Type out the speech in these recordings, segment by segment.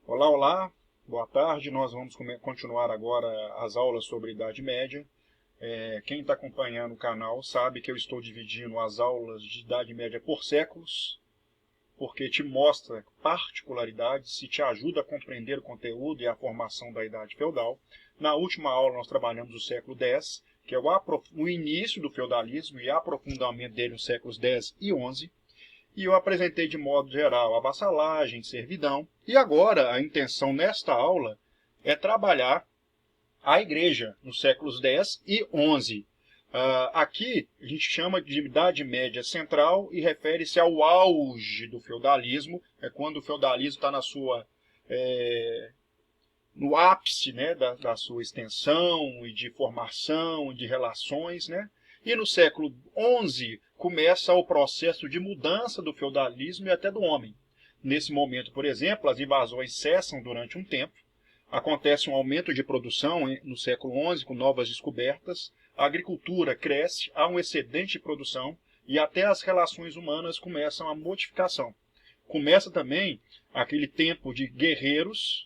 Olá, olá, boa tarde. Nós vamos continuar agora as aulas sobre Idade Média. Quem está acompanhando o canal sabe que eu estou dividindo as aulas de Idade Média por séculos, porque te mostra particularidades e te ajuda a compreender o conteúdo e a formação da Idade Feudal. Na última aula nós trabalhamos o século X, que é o início do feudalismo e aprofundamento dele nos séculos X e XI. E eu apresentei de modo geral a vassalagem, servidão. E agora a intenção nesta aula é trabalhar a igreja nos séculos X e XI. Aqui a gente chama de Idade Média Central e refere-se ao auge do feudalismo, é quando o feudalismo está no ápice, né, da sua extensão e de formação, de relações, né? E no século XI começa o processo de mudança do feudalismo e até do homem. Nesse momento, por exemplo, as invasões cessam durante um tempo, acontece um aumento de produção no século XI com novas descobertas, a agricultura cresce, há um excedente de produção e até as relações humanas começam a modificação. Começa também aquele tempo de guerreiros,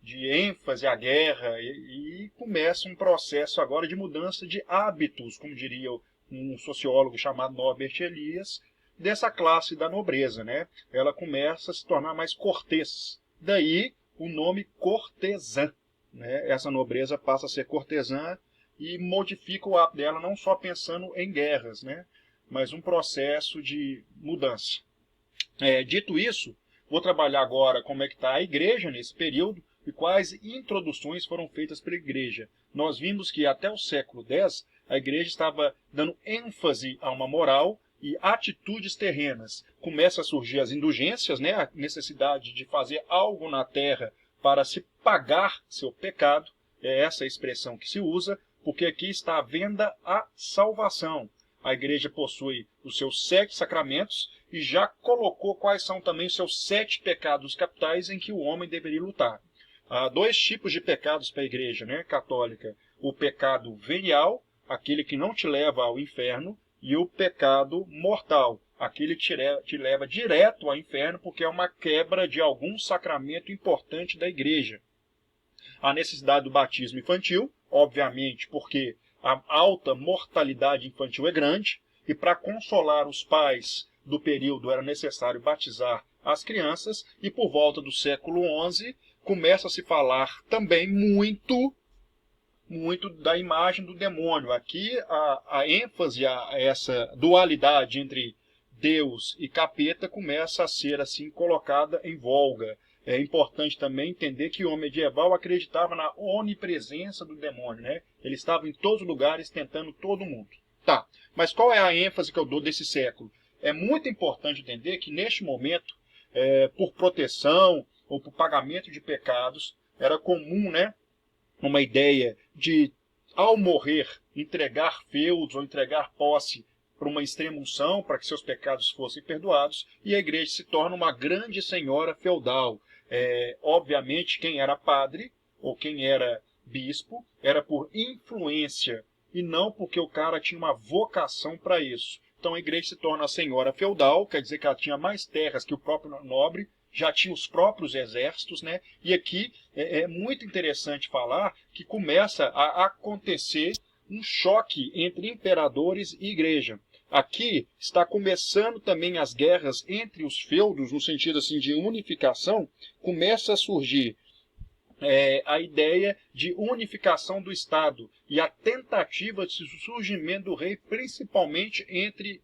de ênfase à guerra, e começa um processo agora de mudança de hábitos, como diria um sociólogo chamado Norbert Elias, dessa classe da nobreza, né? Ela começa a se tornar mais cortês. Daí o nome cortesã, né? Essa nobreza passa a ser cortesã e modifica o hábito dela, não só pensando em guerras, né? Mas um processo de mudança. Dito isso, vou trabalhar agora como é que está a igreja nesse período e quais introduções foram feitas pela igreja. Nós vimos que até o século X a igreja estava dando ênfase a uma moral e atitudes terrenas. Começa a surgir as indulgências, né? A necessidade de fazer algo na terra para se pagar seu pecado. É essa a expressão que se usa, porque aqui está à venda a salvação. A igreja possui os seus 7 sacramentos e já colocou quais são também os seus 7 pecados capitais em que o homem deveria lutar. Há 2 tipos de pecados para a igreja, né, católica. O pecado venial, aquele que não te leva ao inferno, e o pecado mortal, aquele que te leva direto ao inferno, porque é uma quebra de algum sacramento importante da igreja. A necessidade do batismo infantil, obviamente, porque a alta mortalidade infantil é grande, e para consolar os pais do período era necessário batizar as crianças, e por volta do século XI começa a se falar também muito da imagem do demônio. Aqui a ênfase a essa dualidade entre Deus e capeta começa a ser assim colocada em voga. É importante também entender que o homem medieval acreditava na onipresença do demônio, né? Ele estava em todos os lugares, tentando todo mundo. Tá, mas qual é a ênfase que eu dou desse século? É muito importante entender que neste momento, por proteção ou por pagamento de pecados, era comum, né, uma ideia de, ao morrer, entregar feudos ou entregar posse para uma extrema-unção, para que seus pecados fossem perdoados, e a igreja se torna uma grande senhora feudal. Obviamente, quem era padre ou quem era bispo era por influência e não porque o cara tinha uma vocação para isso. Então a igreja se torna a senhora feudal, quer dizer que ela tinha mais terras que o próprio nobre, já tinha os próprios exércitos, né? E aqui é muito interessante falar que começa a acontecer um choque entre imperadores e igreja. Aqui está começando também as guerras entre os feudos, no sentido assim de unificação, começa a surgir a ideia de unificação do Estado e a tentativa de surgimento do rei, principalmente entre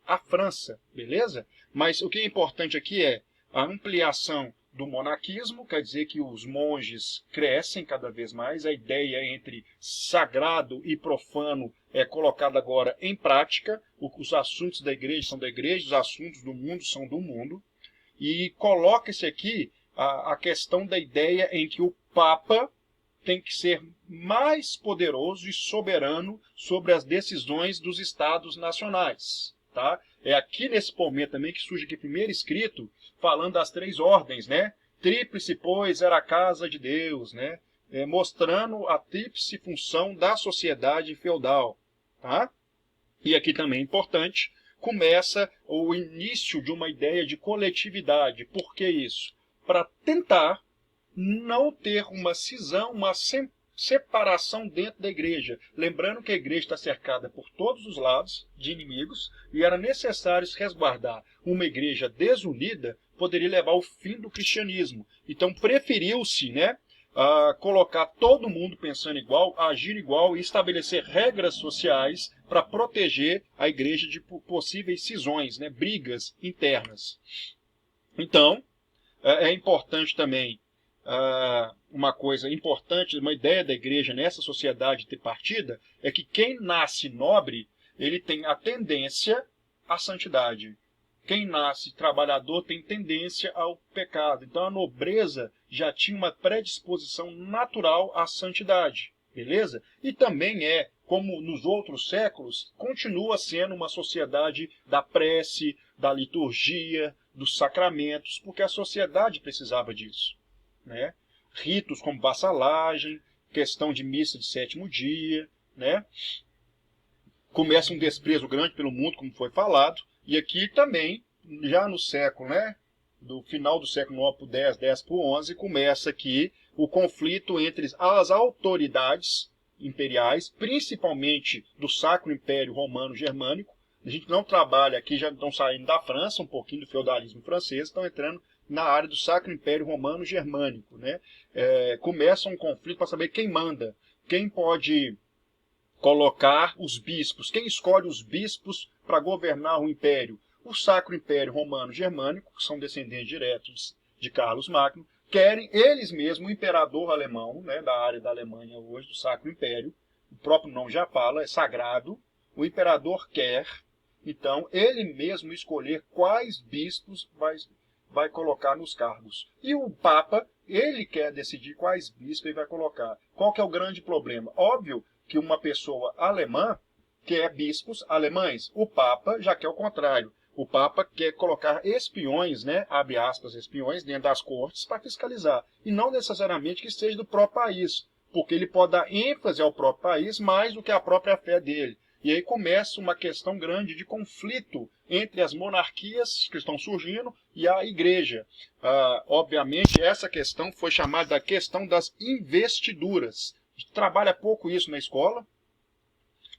a França, beleza? Mas o que é importante aqui é a ampliação do monarquismo, quer dizer que os monges crescem cada vez mais, a ideia entre sagrado e profano é colocada agora em prática, os assuntos da igreja são da igreja, os assuntos do mundo são do mundo, e coloca-se aqui a questão da ideia em que o Papa tem que ser mais poderoso e soberano sobre as decisões dos estados nacionais. Tá? É aqui nesse momento também que surge aqui o primeiro escrito falando das 3 ordens, né? Tríplice, pois, era a casa de Deus, né? Mostrando a tríplice função da sociedade feudal. Tá? E aqui também é importante, começa o início de uma ideia de coletividade. Por que isso? Para tentar não ter uma cisão, uma separação dentro da igreja. Lembrando que a igreja está cercada por todos os lados de inimigos e era necessário se resguardar. Uma igreja desunida poderia levar ao fim do cristianismo. Então preferiu-se, né, colocar todo mundo pensando igual, agir igual e estabelecer regras sociais para proteger a igreja de possíveis cisões, né, brigas internas. Então, é importante também, uma coisa importante, uma ideia da igreja nessa sociedade tripartida, é que quem nasce nobre, ele tem a tendência à santidade. Quem nasce trabalhador tem tendência ao pecado. Então a nobreza já tinha uma predisposição natural à santidade. Beleza? E também como nos outros séculos, continua sendo uma sociedade da prece, da liturgia, dos sacramentos, porque a sociedade precisava disso, né? Ritos como vassalagem, questão de missa de sétimo dia, né? Começa um desprezo grande pelo mundo, como foi falado, e aqui também, já no século, né, do final do século IX para o X, X para o XI, começa aqui o conflito entre as autoridades imperiais, principalmente do Sacro Império Romano Germânico. A gente não trabalha aqui, já estão saindo da França, um pouquinho do feudalismo francês, estão entrando na área do Sacro Império Romano Germânico, né? Começa um conflito para saber quem manda, quem pode colocar os bispos, quem escolhe os bispos para governar o império. O Sacro Império Romano Germânico, que são descendentes diretos de Carlos Magno, querem eles mesmos o imperador alemão, né, da área da Alemanha hoje, do Sacro Império, o próprio nome já fala, é sagrado, o imperador quer, então, ele mesmo escolher quais bispos vai colocar nos cargos. E o Papa, ele quer decidir quais bispos ele vai colocar. Qual que é o grande problema? Óbvio que uma pessoa alemã quer bispos alemães. O Papa já quer o contrário. O Papa quer colocar espiões, né, abre aspas, espiões, dentro das cortes para fiscalizar. E não necessariamente que seja do próprio país, porque ele pode dar ênfase ao próprio país mais do que à própria fé dele. E aí começa uma questão grande de conflito entre as monarquias que estão surgindo e a igreja. Obviamente, essa questão foi chamada da questão das investiduras. A gente trabalha pouco isso na escola,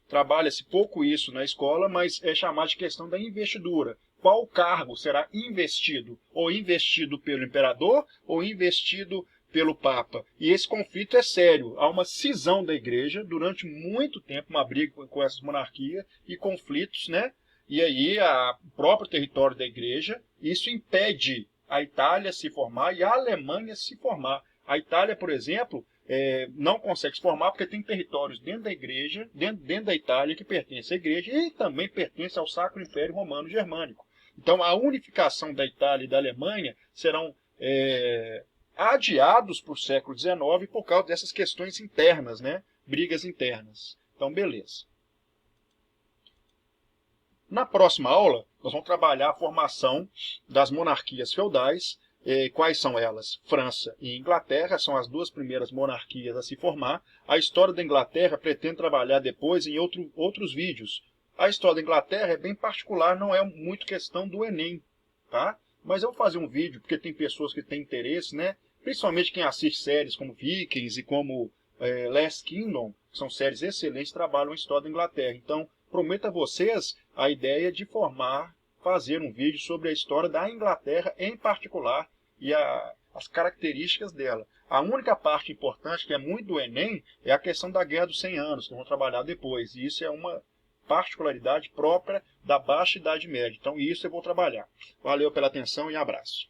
trabalha-se pouco isso na escola, mas é chamado de questão da investidura. Qual cargo será investido? Ou investido pelo imperador, ou investido pelo Papa. E esse conflito é sério. Há uma cisão da igreja durante muito tempo, uma briga com essas monarquias e conflitos, né? E aí o próprio território da igreja, isso impede a Itália se formar e a Alemanha se formar. A Itália, por exemplo, não consegue se formar porque tem territórios dentro da igreja, dentro da Itália, que pertence à igreja e também pertence ao Sacro Império Romano Germânico. Então a unificação da Itália e da Alemanha serão adiados para o século XIX por causa dessas questões internas, né? Brigas internas. Então, beleza. Na próxima aula, nós vamos trabalhar a formação das monarquias feudais. Quais são elas? França e Inglaterra são as duas primeiras monarquias a se formar. A história da Inglaterra pretendo trabalhar depois em outros vídeos. A história da Inglaterra é bem particular, não é muito questão do Enem, tá? Mas eu vou fazer um vídeo, porque tem pessoas que têm interesse, né? Principalmente quem assiste séries como Vikings e como Last Kingdom, que são séries excelentes, trabalham a história da Inglaterra. Então, prometo a vocês a ideia de fazer um vídeo sobre a história da Inglaterra em particular e as características dela. A única parte importante, que é muito do Enem, é a questão da Guerra dos 100 Anos, que vamos trabalhar depois. E isso é uma particularidade própria da Baixa Idade Média. Então, isso eu vou trabalhar. Valeu pela atenção e abraço.